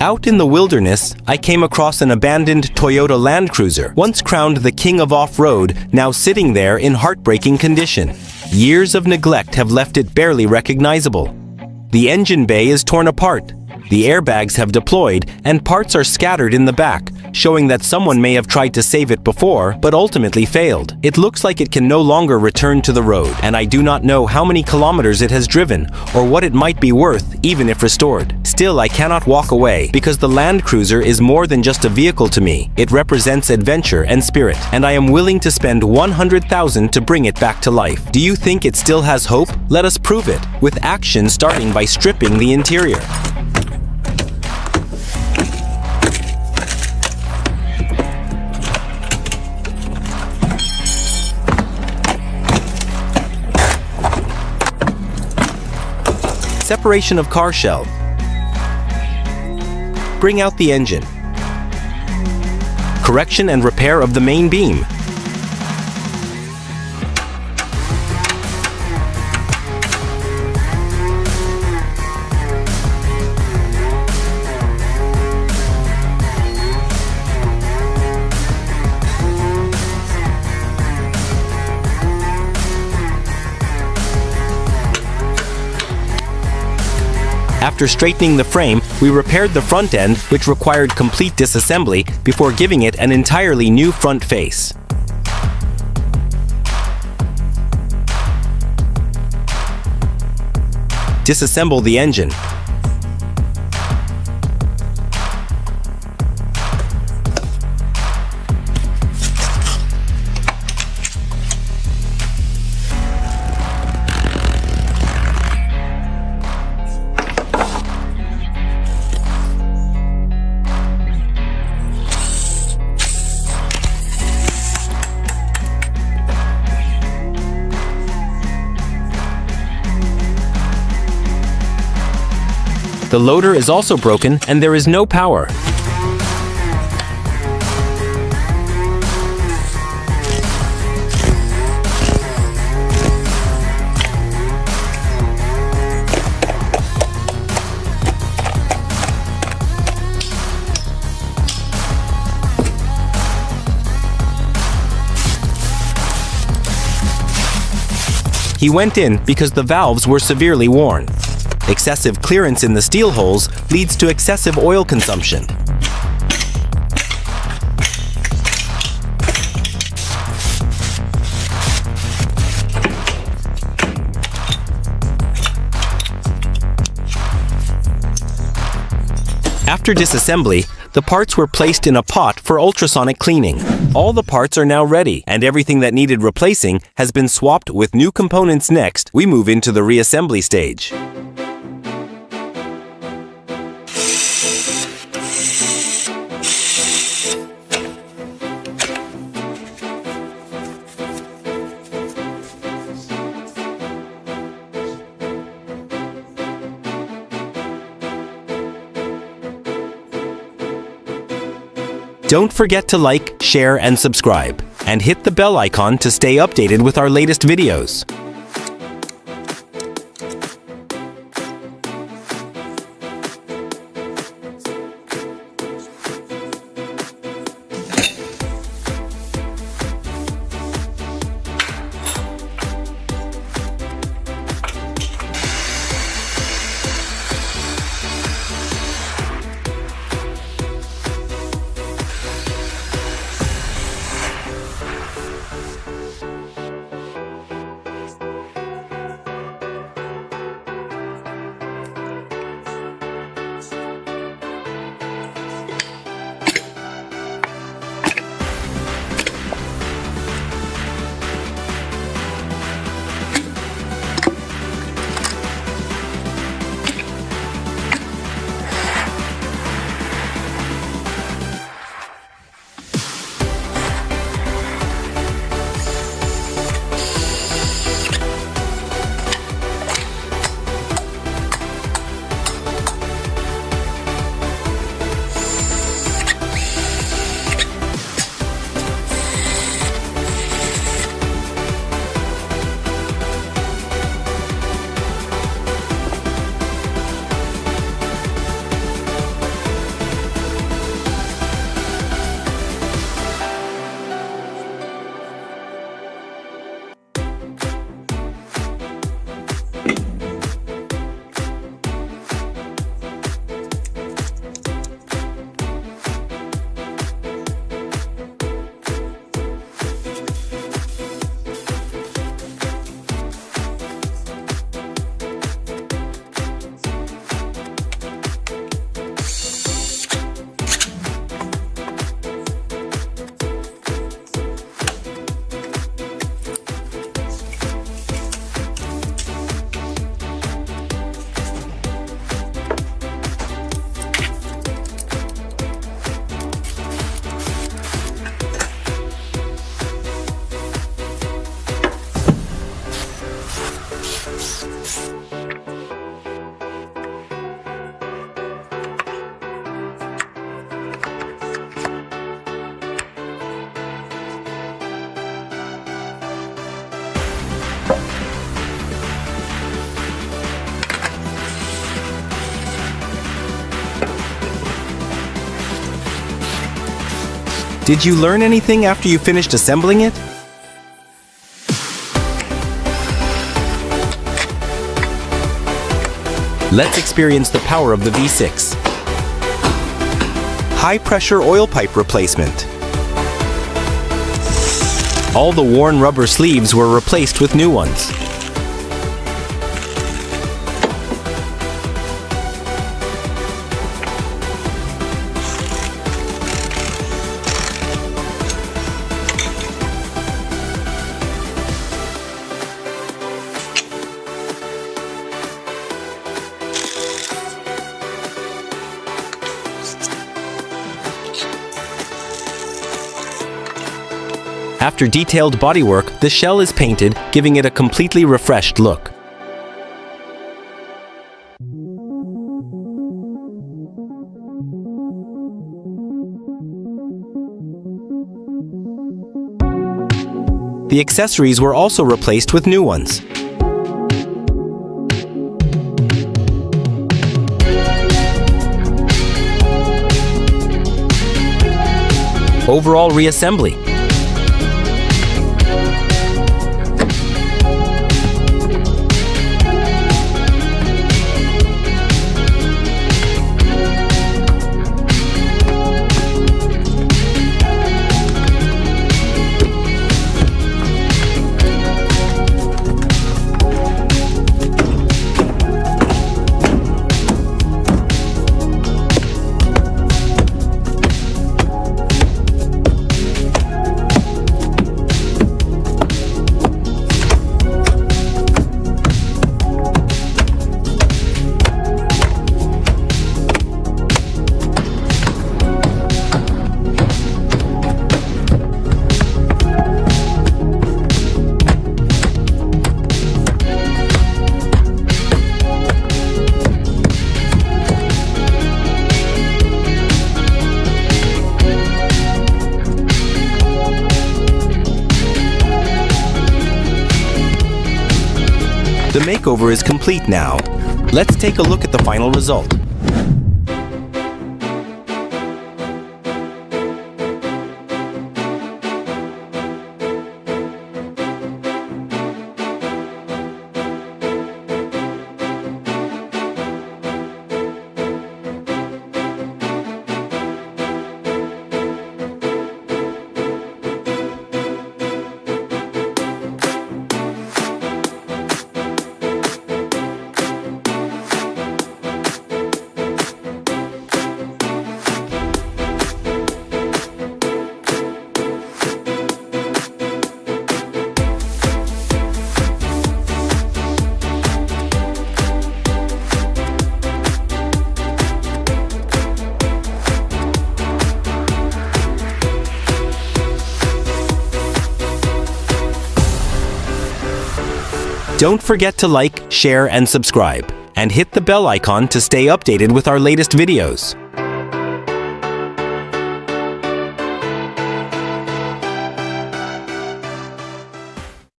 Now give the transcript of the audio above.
Out in the wilderness, I came across an abandoned Toyota Land Cruiser, once crowned the king of off-road, now sitting there in heartbreaking condition. Years of neglect have left it barely recognizable. The engine bay is torn apart. The airbags have deployed, and parts are scattered in the back, showing that someone may have tried to save it before, but ultimately failed. It looks like it can no longer return to the road, and I do not know how many kilometers it has driven, or what it might be worth, even if restored. Still, I cannot walk away, because the Land Cruiser is more than just a vehicle to me. It represents adventure and spirit, and I am willing to spend $100,000 to bring it back to life. Do you think it still has hope? Let us prove it, with action starting by stripping the interior. Separation of car shell. Bring out the engine. Correction and repair of the main beam. After straightening the frame, we repaired the front end, which required complete disassembly, before giving it an entirely new front face. Disassemble the engine. The loader is also broken, and there is no power. He went in because the valves were severely worn. Excessive clearance in the steel holes leads to excessive oil consumption. After disassembly, the parts were placed in a pot for ultrasonic cleaning. All the parts are now ready, and everything that needed replacing has been swapped with new components. Next, we move into the reassembly stage. Don't forget to like, share, and subscribe, and hit the bell icon to stay updated with our latest videos. Did you learn anything after you finished assembling it? Let's experience the power of the V6. High-pressure oil pipe replacement. All the worn rubber sleeves were replaced with new ones. After detailed bodywork, the shell is painted, giving it a completely refreshed look. The accessories were also replaced with new ones. Overall reassembly. The makeover is complete now. Let's take a look at the final result. Don't forget to like, share, and subscribe, and hit the bell icon to stay updated with our latest videos.